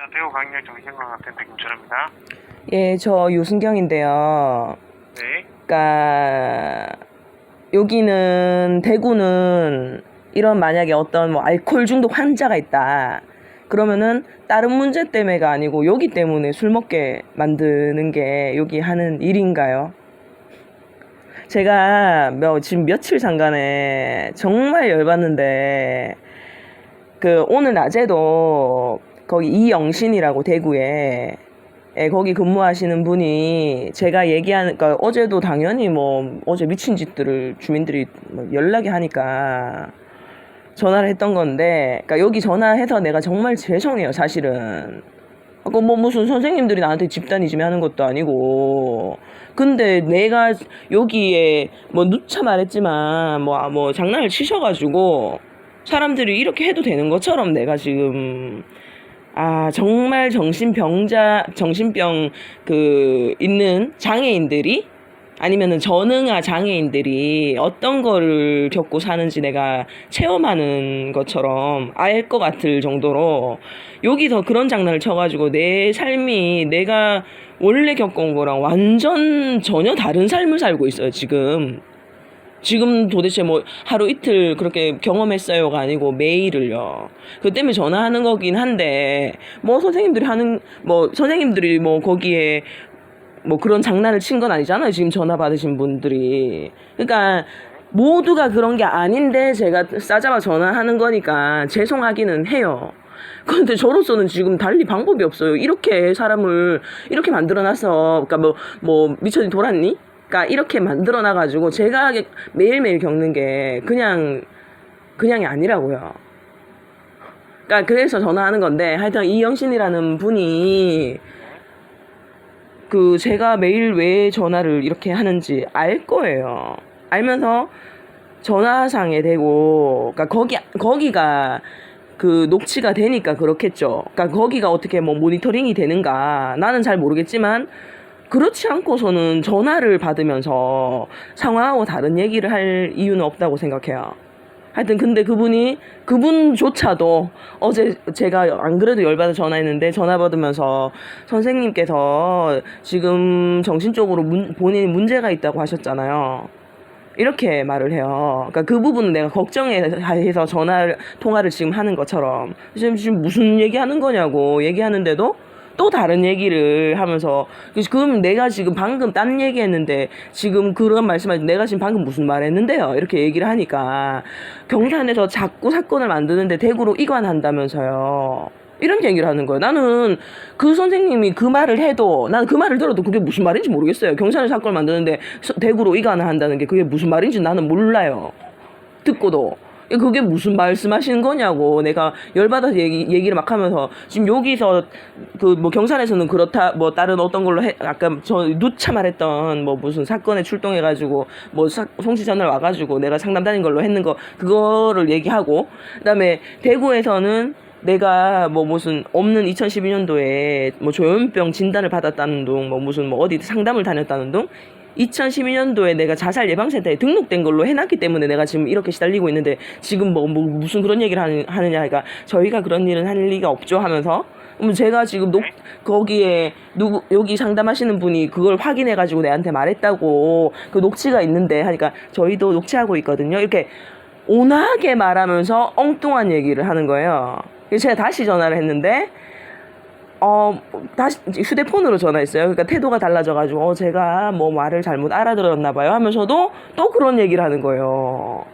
대구광역 정신건강센터 김철입니다. 예, 저 유순경인데요. 네. 여기는 대구는 이런 만약에 어떤 뭐 알코올 중독 환자가 있다. 그러면은 다른 문제 때문에가 아니고 여기 때문에 술 먹게 만드는 게 여기 하는 일인가요? 제가 지금 며칠 잠깐에 정말 열받는데 오늘 낮에도 거기 이영신이라고 대구에 거기 근무하시는 분이 제가 얘기하는, 그러니까 어제도 당연히 어제 미친 짓들을 주민들이 연락이 하니까 전화를 했던 건데, 그러니까 여기 전화해서 내가 정말 죄송해요, 사실은. 무슨 선생님들이 나한테 집단이지매 하는 것도 아니고. 근데 내가 여기에 누차 말했지만 장난을 치셔가지고 사람들이 이렇게 해도 되는 것처럼 내가 지금 정말 정신병 있는 장애인들이 아니면은 전응아 장애인들이 어떤 거를 겪고 사는지 내가 체험하는 것처럼 알 것 같을 정도로 여기서 그런 장난을 쳐가지고 내 삶이 내가 원래 겪어온 거랑 완전 전혀 다른 삶을 살고 있어요, 지금. 도대체 하루 이틀 그렇게 경험했어요가 아니고 매일을요. 그 때문에 전화하는 거긴 한데, 선생님들이 거기에 그런 장난을 친 건 아니잖아요, 지금 전화 받으신 분들이. 그러니까 모두가 그런 게 아닌데 제가 싸잡아 전화하는 거니까 죄송하기는 해요. 그런데 저로서는 지금 달리 방법이 없어요. 이렇게 사람을 이렇게 만들어놔서, 그러니까 미천이 돌았니? 그러니까 이렇게 만들어놔가지고 제가 매일매일 겪는 게 그냥이 아니라고요. 그래서 전화하는 건데, 하여튼 이영신이라는 분이 제가 매일 왜 전화를 이렇게 하는지 알 거예요. 알면서 전화상에 대고, 거기가 녹취가 되니까 그렇겠죠. 거기가 어떻게 모니터링이 되는가 나는 잘 모르겠지만, 그렇지 않고서는 전화를 받으면서 상황하고 다른 얘기를 할 이유는 없다고 생각해요. 하여튼 근데 그분조차도 어제 제가 안 그래도 열받아 전화했는데, 전화 받으면서 선생님께서 지금 정신적으로 본인이 문제가 있다고 하셨잖아요, 이렇게 말을 해요. 그 부분은 내가 걱정해서 통화를 지금 하는 것처럼 지금 무슨 얘기하는 거냐고 얘기하는데도 또 다른 얘기를 하면서, 그럼 내가 지금 방금 딴 얘기했는데 지금 그런 말씀하신 내가 지금 방금 무슨 말 했는데요, 이렇게 얘기를 하니까 경산에서 자꾸 사건을 만드는데 대구로 이관한다면서요, 이런 얘기를 하는 거예요. 나는 그 선생님이 그 말을 해도, 나는 그 말을 들어도 그게 무슨 말인지 모르겠어요. 경산에 사건을 만드는데 대구로 이관을 한다는 게 그게 무슨 말인지 나는 몰라요, 듣고도. 그게 무슨 말씀하시는 거냐고 내가 열받아서 얘기를 막 하면서, 지금 여기서 경산에서는 그렇다, 다른 어떤 걸로 아까 저 누차 말했던 무슨 사건에 출동해가지고 송치 전화를 와가지고 내가 상담 다닌 걸로 했는 거, 그거를 얘기하고, 그다음에 대구에서는 내가 무슨 없는 2012년도에 조현병 진단을 받았다는 둥, 무슨 어디 상담을 다녔다는 둥, 2012년도에 내가 자살 예방센터에 등록된 걸로 해놨기 때문에 내가 지금 이렇게 시달리고 있는데, 지금 무슨 그런 얘기를 하느냐. 그러니까 저희가 그런 일은 할 리가 없죠 하면서, 제가 지금 거기에 여기 상담하시는 분이 그걸 확인해가지고 내한테 말했다고, 그 녹취가 있는데 하니까 저희도 녹취하고 있거든요, 이렇게 온화하게 말하면서 엉뚱한 얘기를 하는 거예요. 그래서 제가 다시 전화를 했는데, 다시 휴대폰으로 전화했어요. 그러니까 태도가 달라져가지고 제가 말을 잘못 알아들었나 봐요 하면서도 또 그런 얘기를 하는 거예요.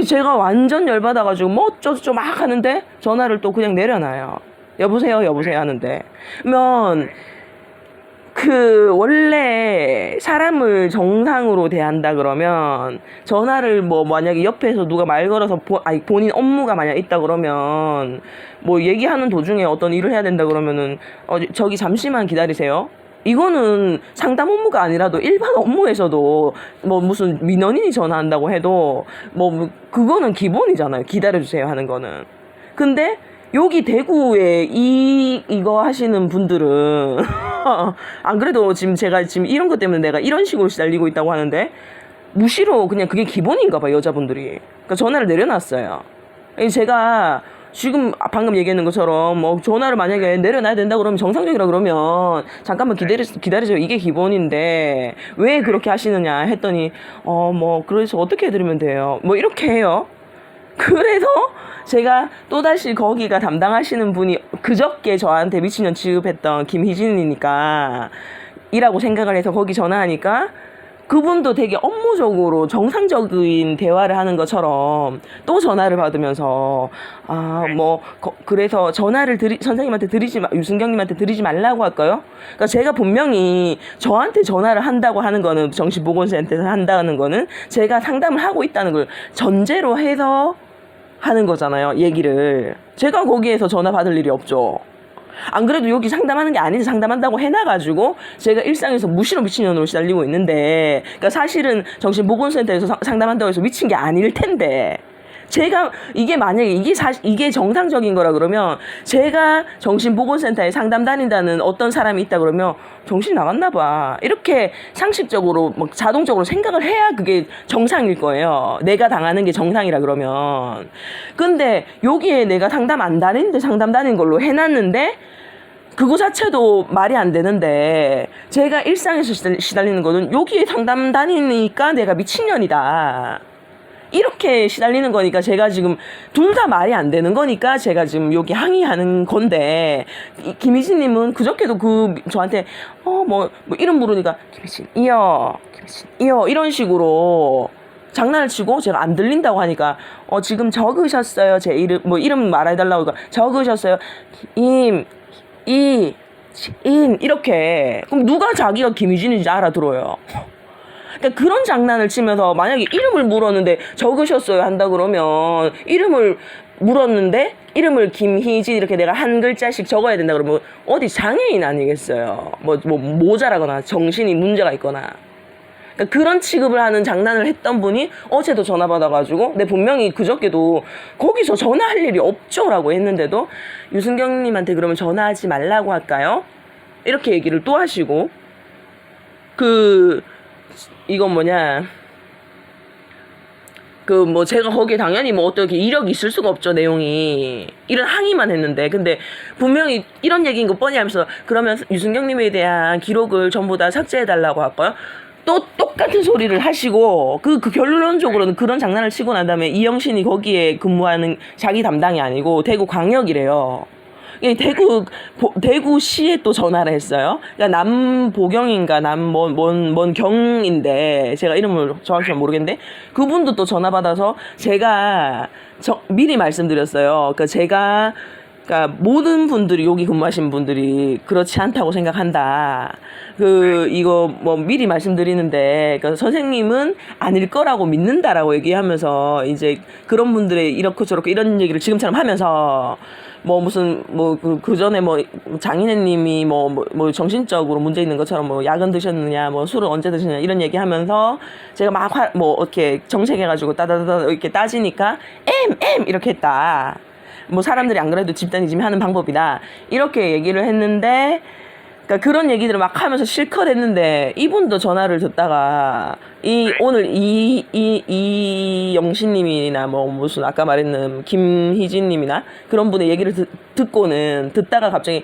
제가 완전 열받아가지고 어쩌고 막 하는데 전화를 또 그냥 내려놔요. 여보세요 하는데, 그러면 원래 사람을 정상으로 대한다 그러면 전화를 만약에 옆에서 누가 말 걸어서 본인 업무가 만약 있다 그러면 얘기하는 도중에 어떤 일을 해야 된다 그러면은 저기 잠시만 기다리세요, 이거는 상담 업무가 아니라도 일반 업무에서도 무슨 민원인이 전화한다고 해도 그거는 기본이잖아요, 기다려주세요 하는 거는. 근데 여기 대구에 이거 하시는 분들은 안 그래도 제가 지금 이런 것 때문에 내가 이런 식으로 시달리고 있다고 하는데 무시로 그냥 그게 기본인가 봐, 여자분들이. 그러니까 전화를 내려놨어요. 제가 지금 방금 얘기했는 것처럼 뭐 전화를 만약에 내려놔야 된다 그러면 정상적이라 그러면 잠깐만 기다리세요. 이게 기본인데 왜 그렇게 하시느냐 했더니 뭐 그래서 어떻게 해드리면 돼요. 뭐 이렇게 해요. 그래서 제가 또다시 거기가 담당하시는 분이 그저께 저한테 미친년 취급했던 김희진이니까 이라고 생각을 해서 거기 전화하니까 그분도 되게 업무적으로 정상적인 대화를 하는 것처럼 또 전화를 받으면서 그래서 전화를 선생님한테 유승경님한테 드리지 말라고 할까요? 그러니까 제가 분명히 저한테 전화를 한다고 하는 거는 정신보건센터에서 한다는 거는 제가 상담을 하고 있다는 걸 전제로 해서 하는 거잖아요. 얘기를 제가 거기에서 전화 받을 일이 없죠. 안 그래도 여기 상담하는 게 아닌데 상담한다고 해놔가지고 제가 일상에서 무시로 미친년으로 시달리고 있는데, 그러니까 사실은 정신보건센터에서 상담한다고 해서 미친 게 아닐 텐데, 제가 이게 만약에 이게 정상적인 거라 그러면 제가 정신보건센터에 상담 다닌다는 어떤 사람이 있다 그러면 정신 나갔나 봐 이렇게 상식적으로 막 자동적으로 생각을 해야 그게 정상일 거예요. 내가 당하는 게 정상이라 그러면. 근데 여기에 내가 상담 안 다니는데 상담 다닌 걸로 해놨는데 그거 자체도 말이 안 되는데, 제가 일상에서 시달리는 거는 여기에 상담 다니니까 내가 미친년이다 이렇게 시달리는 거니까, 제가 지금 둘 다 말이 안 되는 거니까 제가 지금 여기 항의하는 건데, 김희진님은 그저께도 저한테 뭐 이름 부르니까 김희진 이요 이런 식으로 장난을 치고, 제가 안 들린다고 하니까 지금 적으셨어요 제 이름, 뭐 이름 말해달라고 하니까 적으셨어요 인 이렇게. 그럼 누가 자기가 김희진인지 알아들어요? 그러니까 그런 장난을 치면서 만약에 이름을 물었는데 적으셨어요 한다 그러면, 이름을 물었는데 이름을 김희진 이렇게 내가 한 글자씩 적어야 된다 그러면 어디 장애인 아니겠어요? 뭐 모자라거나 정신이 문제가 있거나. 그러니까 그런 취급을 하는 장난을 했던 분이 어제도 전화 받아가지고, 내 분명히 그저께도 거기서 전화할 일이 없죠라고 했는데도 유승경님한테 그러면 전화하지 말라고 할까요? 이렇게 얘기를 또 하시고, 이건 뭐냐, 제가 거기에 당연히 뭐 어떻게 이력이 있을 수가 없죠, 내용이. 이런 항의만 했는데. 근데 분명히 이런 얘기인 거 뻔히 하면서 그러면 유승경님에 대한 기록을 전부 다 삭제해달라고 할까요? 또 똑같은 소리를 하시고, 결론적으로는 그런 장난을 치고 난 다음에 이영신이 거기에 근무하는 자기 담당이 아니고 대구 광역이래요. 대구시에 또 전화를 했어요. 그러니까 남보경인가 뭔 경인데 제가 이름을 정확히 모르겠는데, 그분도 또 전화 받아서 제가 미리 말씀드렸어요. 그러니까 모든 분들이, 여기 근무하신 분들이 그렇지 않다고 생각한다. 이거 뭐 미리 말씀드리는데, 그러니까 선생님은 아닐 거라고 믿는다라고 얘기하면서 이제 그런 분들의 이렇고 저렇고 이런 얘기를 지금처럼 하면서 그 전에 장인애님이 정신적으로 문제 있는 것처럼 약은 드셨느냐, 술을 언제 드셨느냐 이런 얘기 하면서 제가 막 이렇게 정색해가지고 따다다다 이렇게 따지니까 이렇게 했다. 사람들이 안 그래도 집단이즘이 하는 방법이다 이렇게 얘기를 했는데, 그러니까 그런 얘기들을 막 하면서 실컷 했는데, 이분도 전화를 듣다가 오늘 이영신님이나 무슨 아까 말했는 김희진님이나 그런 분의 얘기를 듣다가 갑자기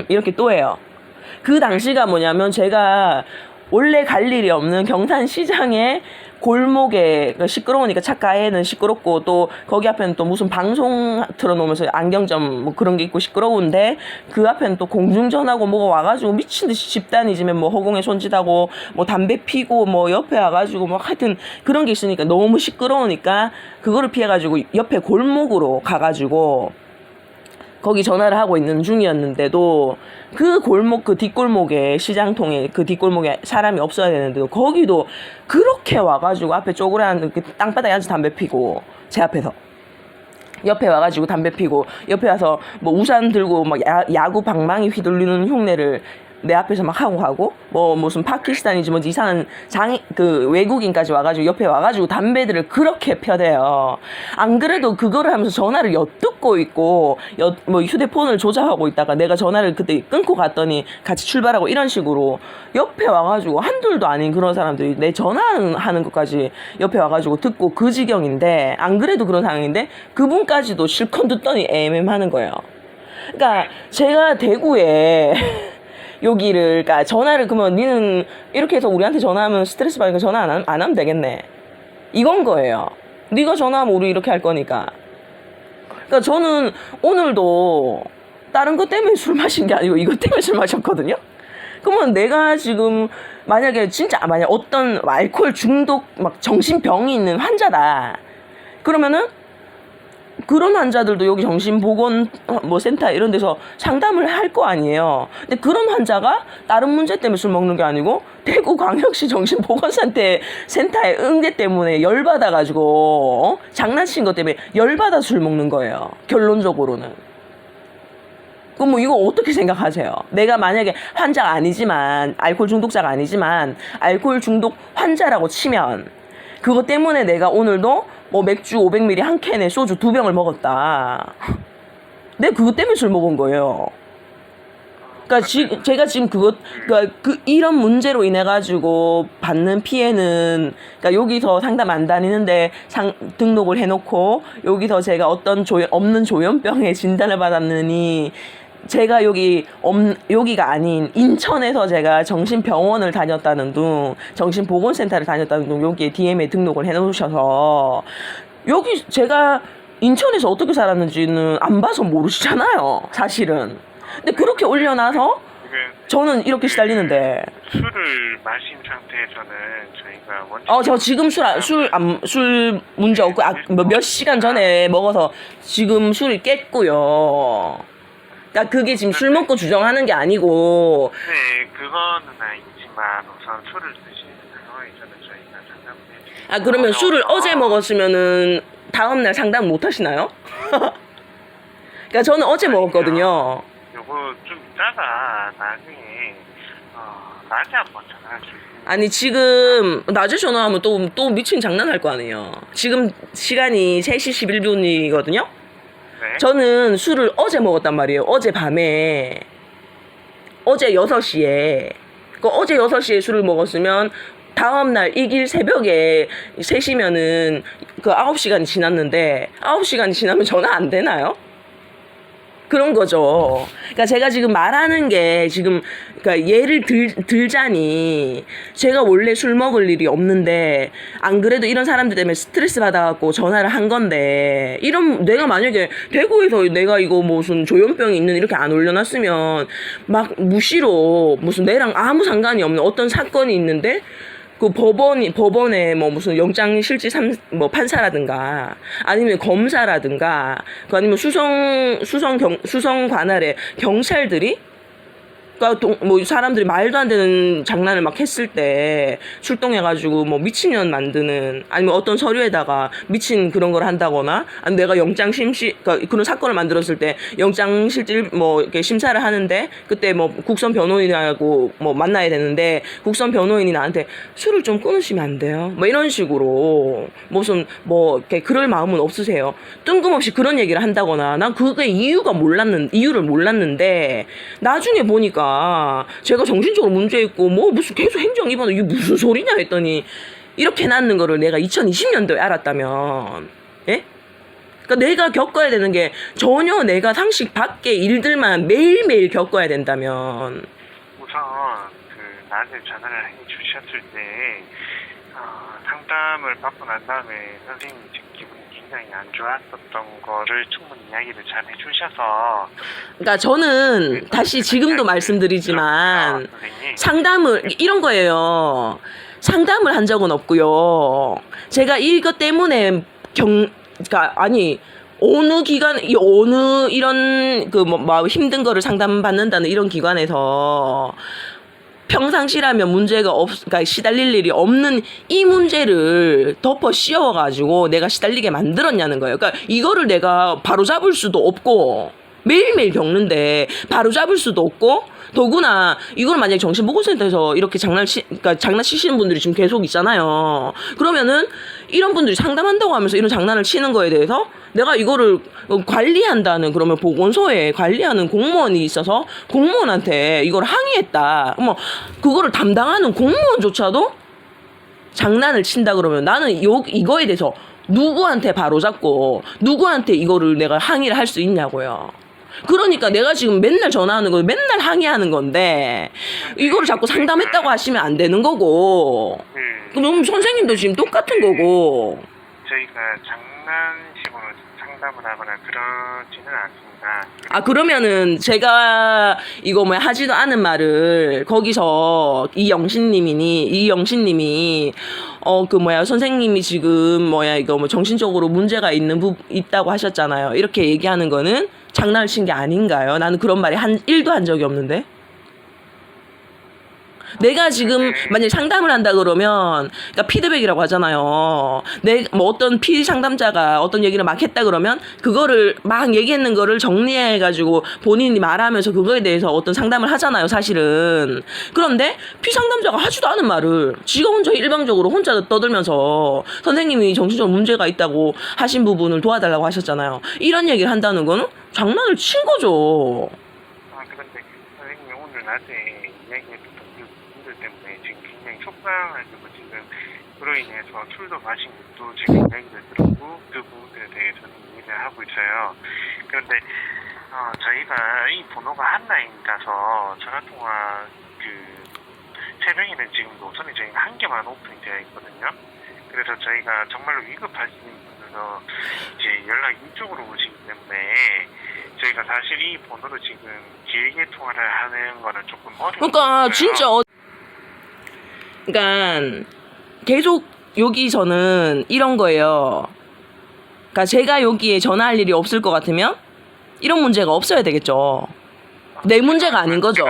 이렇게 또 해요. 그 당시가 뭐냐면, 제가 원래 갈 일이 없는 경산시장에 골목에 시끄러우니까 차가에는 시끄럽고, 또 거기 앞에는 또 무슨 방송 틀어놓으면서 안경점 그런 게 있고 시끄러운데, 그 앞에는 또 공중전하고 뭐가 와가지고 미친듯이 집단이즘에 허공에 손짓하고 담배 피고 옆에 와가지고 하여튼 그런 게 있으니까 너무 시끄러우니까 그거를 피해가지고 옆에 골목으로 가가지고 거기 전화를 하고 있는 중이었는데도, 뒷골목에 시장통에 뒷골목에 사람이 없어야 되는데도 거기도 그렇게 와가지고 앞에 쪼그라는 땅바닥에 앉아서 담배 피고, 제 앞에서 옆에 와가지고 담배 피고, 옆에 와서 우산 들고 야구 방망이 휘둘리는 흉내를 내 앞에서 막 하고 가고 뭐 무슨 파키스탄이지 뭐 이상한 그 외국인까지 와가지고 옆에 와가지고 담배들을 그렇게 펴대요. 안 그래도 그거를 하면서 전화를 엿듣고 있고 뭐 휴대폰을 조작하고 있다가 내가 전화를 그때 끊고 갔더니 같이 출발하고 이런 식으로 옆에 와가지고 한둘도 아닌 그런 사람들이 내 전화하는 것까지 옆에 와가지고 듣고 그 지경인데, 안 그래도 그런 상황인데 그분까지도 실컷 듣더니 애매하는 거예요. 그러니까 제가 대구에 여기를, 그러니까 전화를, 그러면 니는 이렇게 해서 우리한테 전화하면 스트레스 받으니까 전화 안 하면 되겠네, 이건 거예요. 네가 전화하면 우리 이렇게 할 거니까. 그러니까 저는 오늘도 다른 것 때문에 술 마신 게 아니고 이것 때문에 술 마셨거든요. 그러면 내가 지금 만약에 만약 어떤 알코올 중독 막 정신병이 있는 환자다 그러면은 그런 환자들도 여기 정신보건 뭐 센터 이런 데서 상담을 할 거 아니에요. 근데 그런 환자가 다른 문제 때문에 술 먹는 게 아니고 대구광역시 정신보건센터의 응대 때문에 열받아가지고 장난친 것 때문에 열받아 술 먹는 거예요, 결론적으로는. 그럼 뭐 이거 어떻게 생각하세요? 내가 만약에 환자가 아니지만, 알코올 중독자가 아니지만 알코올 중독 환자라고 치면 그것 때문에 내가 오늘도 뭐 맥주 500ml 한 캔에 소주 2병을 먹었다. 내가 그것 때문에 술 먹은 거예요. 그러니까 제가 지금 그러니까 이런 문제로 인해 가지고 받는 피해는, 그러니까 여기서 상담 안 다니는데 등록을 해놓고 여기서 제가 어떤 없는 조현병에 진단을 받았느니, 제가 여기가 아닌 인천에서 제가 정신병원을 다녔다는 둥, 정신보건센터를 다녔다는 둥 여기에 DM에 등록을 해놓으셔서, 여기 제가 인천에서 어떻게 살았는지는 안 봐서 모르시잖아요, 사실은. 근데 그렇게 올려놔서 저는 이렇게 시달리는데. 술을 마신 상태에서는 저희가 원칙. 저 지금 술 문제 없고, 몇 시간 전에 먹어서 지금 술이 깼고요. 그러니까 그게 지금 술 먹고 주정하는 게 아니고. 네, 그거는 아니지만 우선 술을 드시는 상황에서는 저희가 상담을 해드리고. 그러면 술을 어제 먹었으면은 다음날 상담 못 하시나요? 그러니까 저는 어제 먹었거든요. 요거 좀 이따가 나중에 낮에 한번 전화 주세요. 아니 지금 낮에 전화하면 또 미친 장난할 거 아니에요. 지금 시간이 3시 11분이거든요. 네. 저는 술을 어제 먹었단 말이에요. 어제 밤에. 어제 6시에. 어제 6시에 술을 먹었으면 다음날 이길 새벽에 3시면은 그 9시간이 지났는데, 9시간이 지나면 전화 안 되나요? 그런 거죠. 그러니까 제가 지금 말하는 게 지금, 그러니까 예를 들자니, 제가 원래 술 먹을 일이 없는데 안 그래도 이런 사람들 때문에 스트레스 받아갖고 전화를 한 건데, 내가 만약에 대구에서 내가 이거 무슨 조현병이 있는 이렇게 안 올려놨으면 막 무시로 무슨 내랑 아무 상관이 없는 어떤 사건이 있는데 그 법원에 뭐 무슨 영장실질 뭐 판사라든가 아니면 검사라든가 아니면 수성 관할의 경찰들이, 그러니까 뭐 사람들이 말도 안 되는 장난을 막 했을 때 출동해가지고 뭐 미친년 만드는, 아니면 어떤 서류에다가 미친 그런 걸 한다거나, 아니면 내가 그러니까 그런 사건을 만들었을 때 영장실질 뭐 이렇게 심사를 하는데 그때 뭐 국선 변호인하고 뭐 만나야 되는데 국선 변호인이 나한테 술을 좀 끊으시면 안 돼요? 뭐 이런 식으로 무슨 뭐 이렇게 그럴 마음은 없으세요? 뜬금없이 그런 얘기를 한다거나, 난 그게 이유를 몰랐는데 나중에 보니까 제가 정신적으로 문제 있고 뭐 무슨 계속 행정 위반을, 이게 무슨 소리냐 했더니 이렇게 해놨는 거를 내가 2020년도에 알았다면, 예? 그러니까 내가 겪어야 되는 게 전혀 내가 상식 밖의 일들만 매일매일 겪어야 된다면. 우선 그 낮에 전화를 해 주셨을 때 상담을 받고 난 다음에 선생님이 기분이 굉장히 안 좋았었던 거를 충분히 이야기를 잘 해주셔서. 그러니까 저는 다시 지금도 말씀드리지만 상담을 이런 거예요. 상담을 한 적은 없고요. 제가 이것 때문에 그러니까 아니 어느 기관, 어느 이런 뭐 힘든 거를 상담받는다는 이런 기관에서 평상시라면 문제가 그러니까 시달릴 일이 없는 이 문제를 덮어 씌워가지고 내가 시달리게 만들었냐는 거예요. 그러니까 이거를 내가 바로 잡을 수도 없고, 매일매일 겪는데 바로 잡을 수도 없고, 더구나 이걸 만약에 정신보건센터에서 이렇게 그러니까 장난치시는 분들이 지금 계속 있잖아요. 그러면은 이런 분들이 상담한다고 하면서 이런 장난을 치는 거에 대해서 내가 이거를 관리한다는, 그러면 보건소에 관리하는 공무원이 있어서 공무원한테 이걸 항의했다. 뭐 그거를 담당하는 공무원조차도 장난을 친다 그러면 나는 이거에 대해서 누구한테 바로잡고 누구한테 이거를 내가 항의를 할 수 있냐고요. 그러니까 내가 지금 맨날 전화하는 거 맨날 항의하는 건데 이거를 자꾸 상담했다고 하시면 안 되는 거고, 그럼 선생님도 지금 똑같은 거고. 저희가 장난식으로 상담을 하거나 그러지는 않습니다. 아, 그러면은 제가 이거 하지도 않은 말을 거기서 이영신님이 선생님이 지금 이거 정신적으로 문제가 있다고 하셨잖아요. 이렇게 얘기하는 거는 장난을 친 게 아닌가요? 나는 그런 말이 1도 한 적이 없는데. 내가 지금 만약에 상담을 한다 그러면, 그러니까 피드백이라고 하잖아요. 어떤 상담자가 어떤 얘기를 막 했다 그러면 그거를 막 얘기했는 거를 정리해가지고 본인이 말하면서 그거에 대해서 어떤 상담을 하잖아요, 사실은. 그런데 피상담자가 하지도 않은 말을 지가 혼자 일방적으로 혼자 떠들면서 선생님이 정신적으로 문제가 있다고 하신 부분을 도와달라고 하셨잖아요. 이런 얘기를 한다는 거는 장난을 친 거죠. 그런데 선생님이 오늘 낮에 이야기했던 분들 때문에 지금 굉장히 속상하시고, 지금 그로 인해서 술도 마신 것도 지금 이야기를 들었고 그 부분들에 대해서는 이해를 하고 있어요. 그런데 저희가 이 번호가 한라인이라서 전화통화 새벽에는 지금 노선이 저희가 한 개만 오픈이 되어 있거든요. 그래서 저희가 정말로 위급하신 분들도 이제 연락이 이쪽으로 오시기 때문에 저희가 사실 이 번호로 지금 길게 통화를 하는 거는 조금 어려워요. 그러니까 진짜 그러니까 계속 여기서는 이런 거예요. 그러니까 제가 여기에 전화할 일이 없을 것 같으면 이런 문제가 없어야 되겠죠. 내 문제가 아닌 거죠.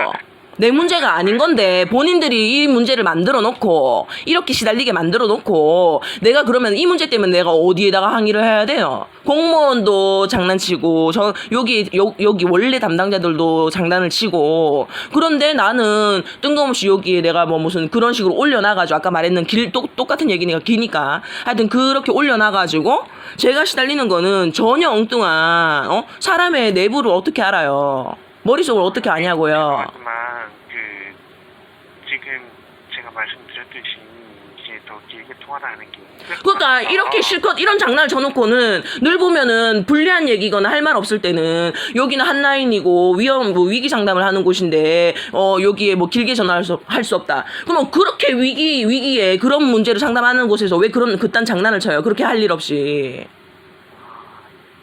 내 문제가 아닌 건데 본인들이 이 문제를 만들어 놓고 이렇게 시달리게 만들어 놓고 내가 그러면 이 문제 때문에 내가 어디에다가 항의를 해야 돼요? 공무원도 장난치고 여기 원래 담당자들도 장난을 치고, 그런데 나는 뜬금없이 여기에 내가 무슨 그런 식으로 올려놔가지고 아까 말했는 똑같은 얘기니까 기니까 하여튼 그렇게 올려놔가지고 제가 시달리는 거는 전혀 엉뚱한 사람의 내부를 어떻게 알아요? 머릿속을 어떻게 아냐고요. 하지만 지금 제가 말씀드렸듯이 이제 더 길게 통화를 하는 게 그러니까 이렇게 실컷 이런 장난을 쳐놓고는 늘 보면은 불리한 얘기거나 할 말 없을 때는 여기는 한라인이고 위기 상담을 하는 곳인데 여기에 길게 전화할 수 없다. 그러면 그렇게 위기에 그런 문제를 상담하는 곳에서 왜 그딴 장난을 쳐요? 그렇게 할 일 없이.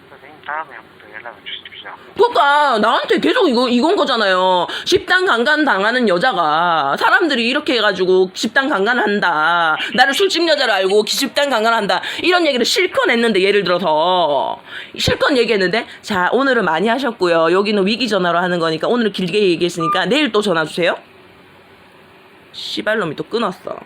선생님 다음에 한 번 더 연락을 주십시오. 그러니까 나한테 계속 이건 거잖아요. 집단 강간 당하는 여자가 사람들이 이렇게 해가지고 집단 강간을 한다, 나를 술집 여자를 알고 집단 강간을 한다, 이런 얘기를 실컷 했는데, 예를 들어서 실컷 얘기했는데, 자 오늘은 많이 하셨고요, 여기는 위기 전화로 하는 거니까 오늘은 길게 얘기했으니까 내일 또 전화 주세요. 씨발놈이 또 끊었어.